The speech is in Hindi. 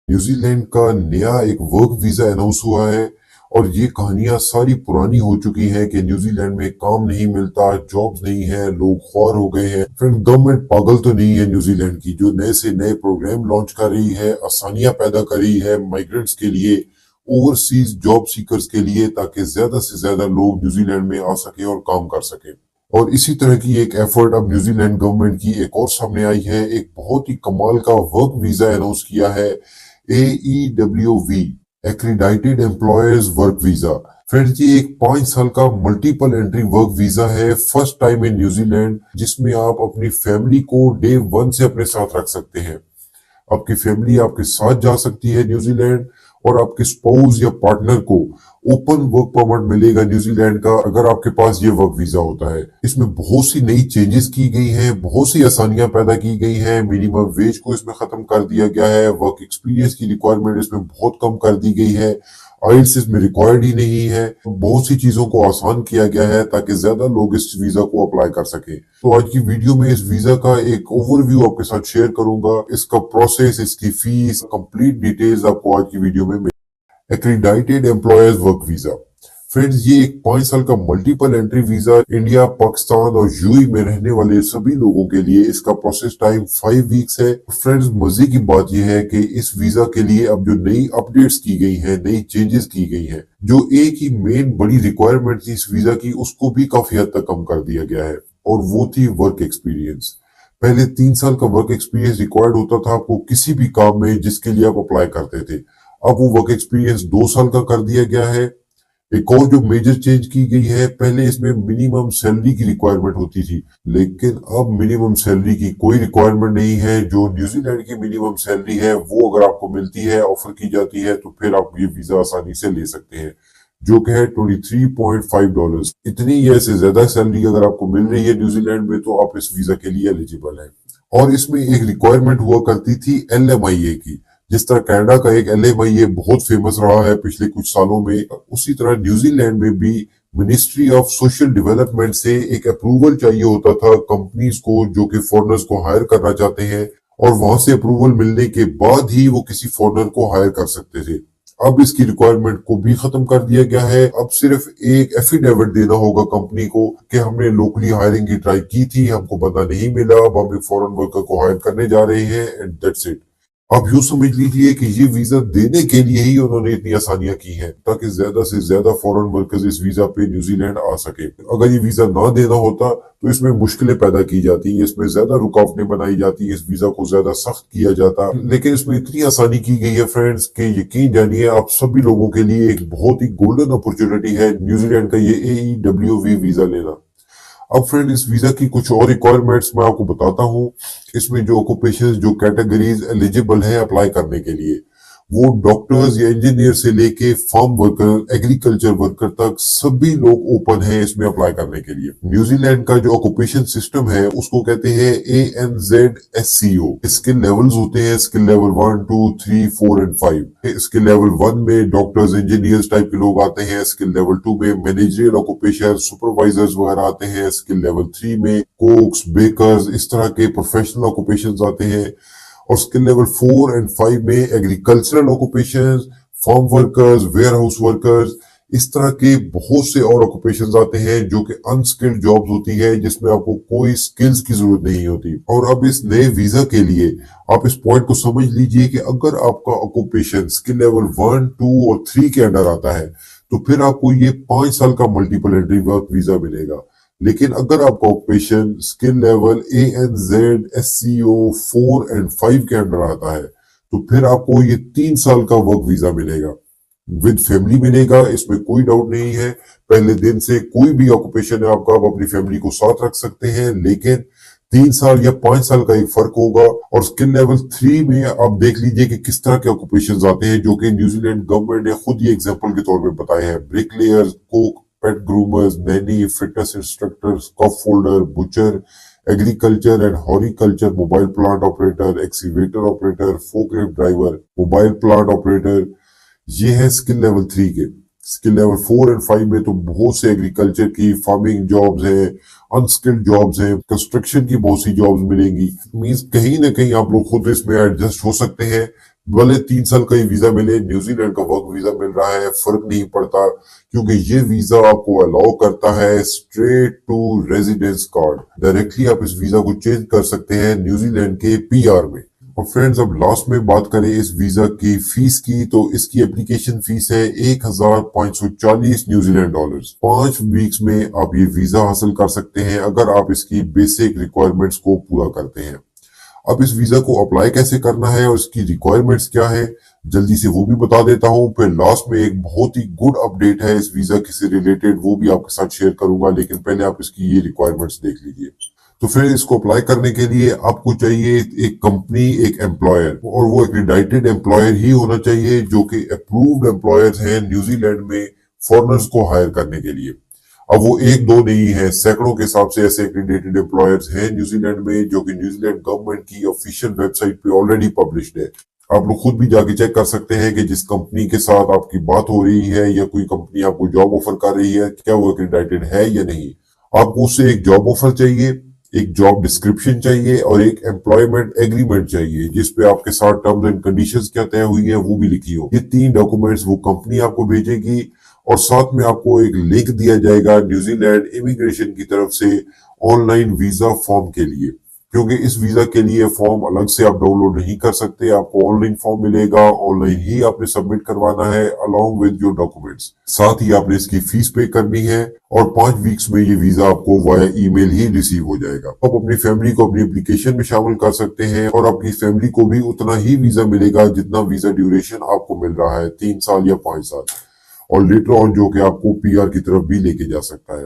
न्यूजीलैंड का नया एक वर्क वीजा अनाउंस हुआ है और ये कहानियां सारी पुरानी हो चुकी हैं कि न्यूजीलैंड में काम नहीं मिलता, जॉब्स नहीं है, लोग ख्वार हो गए हैं। फ्रेंड, गवर्नमेंट पागल तो नहीं है न्यूजीलैंड की, जो नए से नए प्रोग्राम लॉन्च कर रही है, आसानियां पैदा कर रही है माइग्रेंट्स के लिए, ओवरसीज जॉब सीकर्स के लिए, ताकि ज्यादा से ज्यादा लोग न्यूजीलैंड में आ सके और काम कर सके। और इसी तरह की एक एफर्ट अब न्यूजीलैंड गवर्नमेंट की एक और सामने आई है। एक बहुत ही कमाल का वर्क वीजा अनाउंस किया है, AEWV, accredited employers work visa. Friends, ये एक 5 साल का मल्टीपल एंट्री वर्क वीजा है, फर्स्ट टाइम इन न्यूजीलैंड, जिसमें आप अपनी फैमिली को डे 1 से अपने साथ रख सकते हैं। आपकी फैमिली आपके साथ जा सकती है न्यूजीलैंड, और आपके स्पाउस या पार्टनर को ओपन वर्क परमिट मिलेगा न्यूजीलैंड का, अगर आपके पास ये वर्क वीजा होता है। इसमें बहुत सी नई चेंजेस की गई हैं, बहुत सी आसानियां पैदा की गई हैं। मिनिमम वेज को इसमें खत्म कर दिया गया है, वर्क एक्सपीरियंस की रिक्वायरमेंट इसमें बहुत कम कर दी गई है, आइल्स इसमें रिक्वायर्ड ही नहीं है। बहुत सी चीजों को आसान किया गया है ताकि ज्यादा लोग इस वीजा को अप्लाई कर सके। तो आज की वीडियो में इस वीजा का एक ओवरव्यू आपके साथ शेयर करूंगा, इसका प्रोसेस, इसकी फीस, कंप्लीट डिटेल्स आपको आज की वीडियो में। एक्रीडाइटेड एम्प्लॉयर्स वर्क वीजा। फ्रेंड्स, ये एक 5 साल का multiple entry visa, India, Pakistan और यूएई में रहने वाले सभी लोगों के लिए इसका प्रोसेस टाइम 5 वीक्स है। फ्रेंड्स, मजे की बात यह है कि इस वीजा के लिए अब जो नई अपडेट्स की गई हैं, नई चेंजेस की गई हैं, जो एक ही मेन बड़ी रिक्वायरमेंट थी इस वीजा की, उसको भी काफी हद तक कम कर दिया गया है, और वो थी वर्क एक्सपीरियंस। पहले 3 साल का वर्क एक्सपीरियंस रिक्वायर्ड होता था आपको किसी भी काम में जिसके लिए आप अप्लाई करते थे। अब वो वर्क एक्सपीरियंस 2 साल का कर दिया गया है। एक और जो मेजर चेंज की गई है, पहले इसमें मिनिमम सैलरी की रिक्वायरमेंट होती थी, लेकिन अब मिनिमम सैलरी की कोई रिक्वायरमेंट नहीं है। जो न्यूजीलैंड की मिनिमम सैलरी है, वो अगर आपको मिलती है, ऑफर की जाती है, तो फिर आप ये वीजा आसानी से ले सकते हैं, जो कि है $23.5। इतनी या इससे ज्यादा सैलरी अगर आपको मिल रही है न्यूजीलैंड में, तो आप इस वीजा के लिए एलिजिबल है। और इसमें एक रिक्वायरमेंट हुआ करती थी LMIA की। जिस तरह कनाडा का एक LMIA बहुत फेमस रहा है पिछले कुछ सालों में, उसी तरह न्यूजीलैंड में भी मिनिस्ट्री ऑफ सोशल डेवलपमेंट से एक अप्रूवल चाहिए होता था कंपनीज को जो कि फॉरेनर्स को हायर करना चाहते हैं, और वहां से अप्रूवल मिलने के बाद ही वो किसी फॉरेनर को हायर कर सकते थे। अब इसकी रिक्वायरमेंट को भी खत्म कर दिया गया है। अब सिर्फ एक एफिडेविट देना होगा कंपनी को कि हमने लोकली हायरिंग की ट्राई की थी, हमको बंदा नहीं मिला, अब हम एक फॉरेन वर्कर को हायर करने जा रहे हैं, एंड दैट्स इट। आप यूं समझ लीजिए कि ये वीजा देने के लिए ही उन्होंने इतनी आसानियां की हैं, ताकि ज्यादा से ज्यादा फॉरेन वर्कर्स इस वीजा पे न्यूजीलैंड आ सके। अगर ये वीजा ना देना होता तो इसमें मुश्किलें पैदा की जाती, इसमें ज्यादा रुकावटें बनाई जाती, इस वीजा को ज्यादा सख्त किया जाता। लेकिन इसमें इतनी आसानी की गई है फ्रेंड्स कि यकीन जानिए, आप सभी लोगों के लिए एक बहुत ही गोल्डन अपॉर्चुनिटी है न्यूजीलैंड का ये AEWV वीजा लेना। अब फ्रेंड, इस वीजा की कुछ और रिक्वायरमेंट्स मैं आपको बताता हूँ। इसमें जो ऑक्यूपेशन, जो कैटेगरीज एलिजिबल है अप्लाई करने के लिए, वो डॉक्टर्स या इंजीनियर से लेके फार्म वर्कर, एग्रीकल्चर वर्कर तक सभी लोग ओपन है इसमें अप्लाई करने के लिए। न्यूजीलैंड का जो ऑक्यूपेशन सिस्टम है उसको कहते हैं ANZSCO। स्किल लेवल्स होते हैं, skill level 1, 2, 3, 4 and 5। Skill level 1 में डॉक्टर्स, इंजीनियर्स टाइप के लोग आते हैं। स्किल लेवल 2 में मैनेजरियल ऑक्यूपेशन, सुपरवाइजर्स वगैरह आते हैं। स्किल लेवल 3 में कोक्स, बेकर्स, इस तरह के प्रोफेशनल ऑक्यूपेशंस आते हैं। और स्किल लेवल 4 एंड 5 में agricultural occupations, farm workers, warehouse workers, इस तरह के बहुत से और ऑक्यूपेशंस आते हैं जो कि अनस्किल्ड जॉब्स होती है, जिसमें आपको कोई स्किल्स की जरूरत नहीं होती। और अब इस नए वीजा के लिए आप इस पॉइंट को समझ लीजिए कि अगर आपका ऑक्यूपेशन स्किल लेवल 1, 2 और 3 के अंडर आता है, तो फिर आपको ये 5 साल का मल्टीपल एंट्री वर्क वीजा मिलेगा। लेकिन अगर आपका occupation skill level ANZSCO 4 and 5 के अंडर आता है, तो फिर आपको ये 3 साल का वर्क वीजा मिलेगा, विद फैमिली मिलेगा, इसमें कोई डाउट नहीं है। पहले दिन से कोई भी ऑक्यूपेशन है आपका, आप अपनी फैमिली को साथ रख सकते हैं, लेकिन 3 साल या 5 साल का एक फर्क होगा। और स्किल लेवल 3 में आप देख लीजिए कि किस तरह के ऑक्यूपेशन आते हैं, जो कि न्यूजीलैंड गवर्नमेंट ने खुद ही एग्जाम्पल के तौर पर बताए हैं। Bricklayers, cook, pet groomers, nanny, fitness instructor, scaffolder, butcher, agriculture and horticulture, mobile plant operator, excavator operator, forklift driver, mobile plant operator, ये है स्किल लेवल 3 के। स्किल लेवल 4 एंड 5 में तो बहुत से एग्रीकल्चर की, फार्मिंग जॉब्स हैं, अनस्किल्ड जॉब्स हैं, कंस्ट्रक्शन की बहुत सी जॉब्स मिलेंगी। मींस कहीं ना कहीं आप लोग खुद इसमें एडजस्ट हो सकते हैं, भले 3 साल का ही वीजा मिले, न्यूजीलैंड का वर्क वीजा मिल रहा है, फर्क नहीं पड़ता, क्योंकि ये वीजा आपको अलाउ करता है straight to residence card. Directly आप इस वीजा को चेंज कर सकते हैं न्यूजीलैंड के पीआर में। और फ्रेंड्स, अब लास्ट में बात करें इस वीजा की फीस की, तो इसकी एप्लीकेशन फीस है 1540 न्यूजीलैंड डॉलर्स। 5 वीक्स में आप ये वीजा हासिल कर सकते हैं अगर आप इसकी बेसिक रिक्वायरमेंट्स को पूरा करते हैं। अब इस वीजा को अप्लाई कैसे करना है और इसकी रिक्वायरमेंट्स क्या है, जल्दी से वो भी बता देता हूं। फिर लास्ट में एक बहुत ही गुड अपडेट है इस वीजा से रिलेटेड, वो भी आपके साथ शेयर करूंगा, लेकिन पहले आप इसकी ये रिक्वायरमेंट्स देख लीजिए। तो फिर इसको अप्लाई करने के लिए आपको चाहिए एक कंपनी, एक एम्प्लॉयर, और वो एक्रेडिटेड एम्प्लॉयर ही होना चाहिए जो कि अप्रूव्ड एम्प्लॉयर्स हैं न्यूजीलैंड में फॉरेनर्स को हायर करने के लिए। अब वो एक दो नहीं है, सैकड़ों के हिसाब से ऐसे एक्रेडिटेड एम्प्लॉयर्स हैं न्यूजीलैंड में, जो कि न्यूजीलैंड गवर्नमेंट की ऑफिशियल वेबसाइट पे ऑलरेडी पब्लिश्ड है। आप लोग खुद भी जाके चेक कर सकते हैं कि जिस कंपनी के साथ आपकी बात हो रही है या कोई कंपनी आपको जॉब ऑफर कर रही है, क्या वो एक्रेडिटेड है या नहीं। आपको उससे एक जॉब ऑफर चाहिए, एक जॉब डिस्क्रिप्शन चाहिए और एक एम्प्लॉयमेंट एग्रीमेंट चाहिए जिसपे आपके साथ टर्म्स एंड कंडीशंस क्या तय हुई है वो भी लिखी हो। ये 3 डॉक्यूमेंट्स वो कंपनी आपको भेजेगी और साथ में आपको एक लिंक दिया जाएगा न्यूजीलैंड इमिग्रेशन की तरफ से ऑनलाइन वीजा फॉर्म के लिए, क्योंकि इस वीजा के लिए फॉर्म अलग से आप डाउनलोड नहीं कर सकते। आपको ऑनलाइन फॉर्म मिलेगा, ऑनलाइन ही आपने सबमिट करवाना है अलोंग विद योर डॉक्यूमेंट्स। साथ ही आपने इसकी फीस पे करनी है और 5 वीक्स में ये वीजा आपको वाया ईमेल ही रिसीव हो जाएगा। आप अपनी फैमिली को अपनी एप्लीकेशन में शामिल कर सकते हैं और अपनी फैमिली को भी उतना ही वीजा मिलेगा जितना वीजा ड्यूरेशन आपको मिल रहा है, 3 साल या 5 साल, और लेटर ऑन जो कि आपको पीआर की तरफ भी लेके जा सकता है।